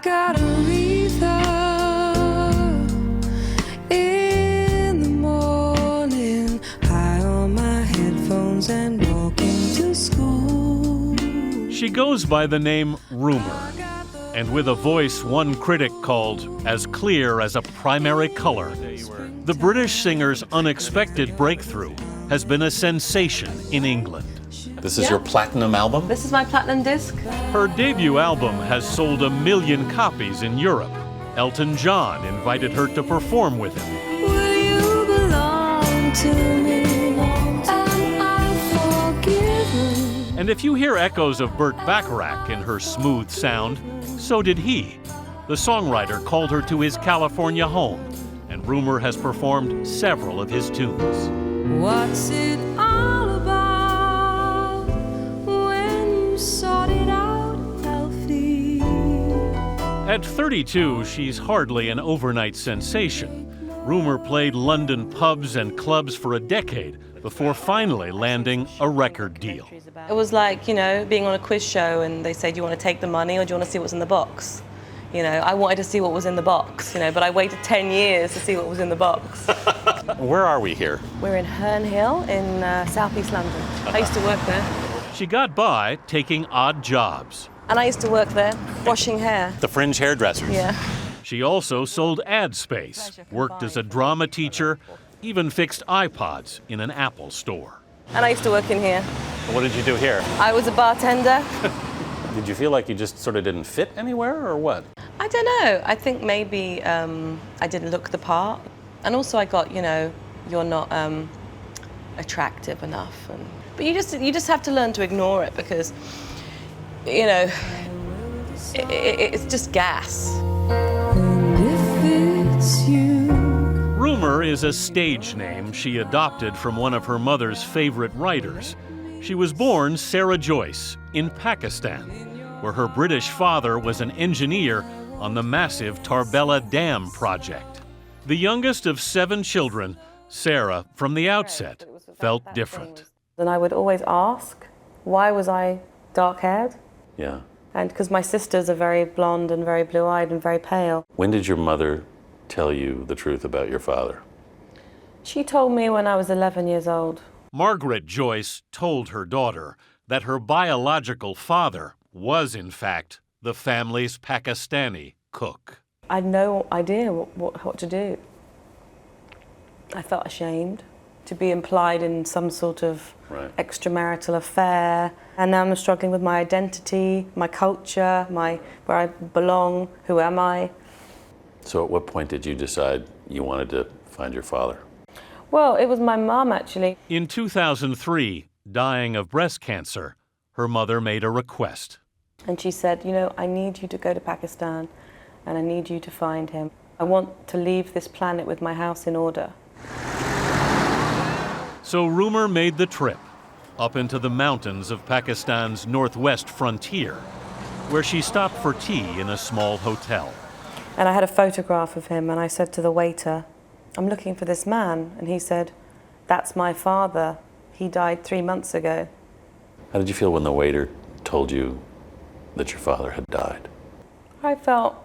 got Aretha in the morning, high on my headphones and walking to school. She goes by the name Rumer, and with a voice one critic called as clear as a primary color, the British singer's unexpected breakthrough has been a sensation in England. This is your platinum album? This is my platinum disc. Her debut album has sold 1 million copies in Europe. Elton John invited her to perform with him. Will you belong to me? Am I forgiven? And if you hear echoes of Burt Bacharach in her smooth sound, so did he. The songwriter called her to his California home, and Rumer has performed several of his tunes. What's it all about when you sort it out, Elfie? At 32, she's hardly an overnight sensation. Rumer played London pubs and clubs for a decade before finally landing a record deal. It was like, you know, being on a quiz show and they say, do you want to take the money or do you want to see what's in the box? You know, I wanted to see what was in the box, you know, but I waited 10 years to see what was in the box. Where are we here? We're in Herne Hill in southeast London. I used to work there. She got by taking odd jobs. And I used to work there, washing hair. The fringe hairdressers. Yeah. She also sold ad space, worked as a drama teacher, even fixed iPods in an Apple store. And I used to work in here. What did you do here? I was a bartender. Did you feel like you just sort of didn't fit anywhere, or what? I don't know. I think maybe I didn't look the part. And also I got, you know, you're not attractive enough. But you just have to learn to ignore it because, you know, it's just gas. And if it's you. Rumer is a stage name she adopted from one of her mother's favorite writers. She was born Sarah Joyce in Pakistan, where her British father was an engineer on the massive Tarbela Dam project. The youngest of 7 children, Sarah, from the outset, felt different. And I would always ask, why was I dark-haired? Yeah. And because my sisters are very blonde and very blue-eyed and very pale. When did your mother tell you the truth about your father? She told me when I was 11 years old. Margaret Joyce told her daughter that her biological father was, in fact, the family's Pakistani cook. I had no idea what to do. I felt ashamed to be implied in some sort of extramarital affair. And now I'm struggling with my identity, my culture, where I belong, who am I? So at what point did you decide you wanted to find your father? Well, it was my mom, actually. In 2003, dying of breast cancer, her mother made a request. And she said, you know, I need you to go to Pakistan and I need you to find him. I want to leave this planet with my house in order. So Rumer made the trip up into the mountains of Pakistan's northwest frontier, where she stopped for tea in a small hotel. And I had a photograph of him and I said to the waiter, I'm looking for this man. And he said, that's my father. He died 3 months ago. How did you feel when the waiter told you that your father had died? I felt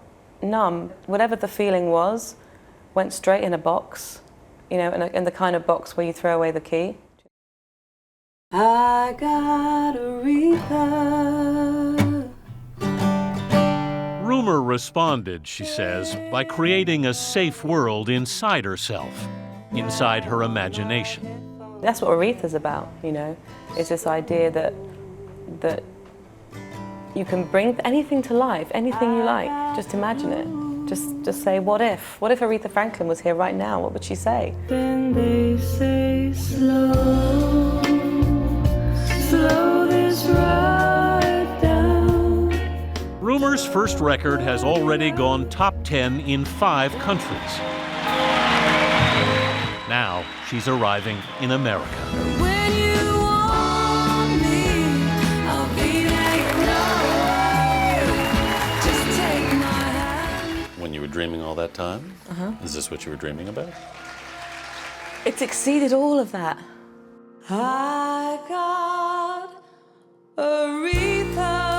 numb. Whatever the feeling was, went straight in a box, you know, in the kind of box where you throw away the key. I got Aretha. Rumer responded, she says, by creating a safe world inside herself, inside her imagination. That's what Aretha's about, you know. It's this idea that you can bring anything to life, anything you like. Just imagine it. Just say, what if? What if Aretha Franklin was here right now? What would she say? Then they say slow, slow this ride down. Rumer's first record has already gone top 10 in 5 countries. Now she's arriving in America. When you want me, I'll be there, you know. Just take my hand. When you were dreaming all that time? Is this what you were dreaming about? It's exceeded all of that. I got Aretha.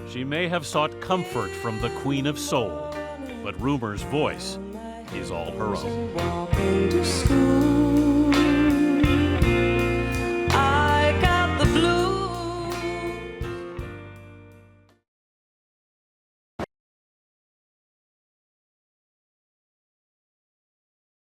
She may have sought comfort from the Queen of Soul, but Rumer's voice is all her own. Walking to school.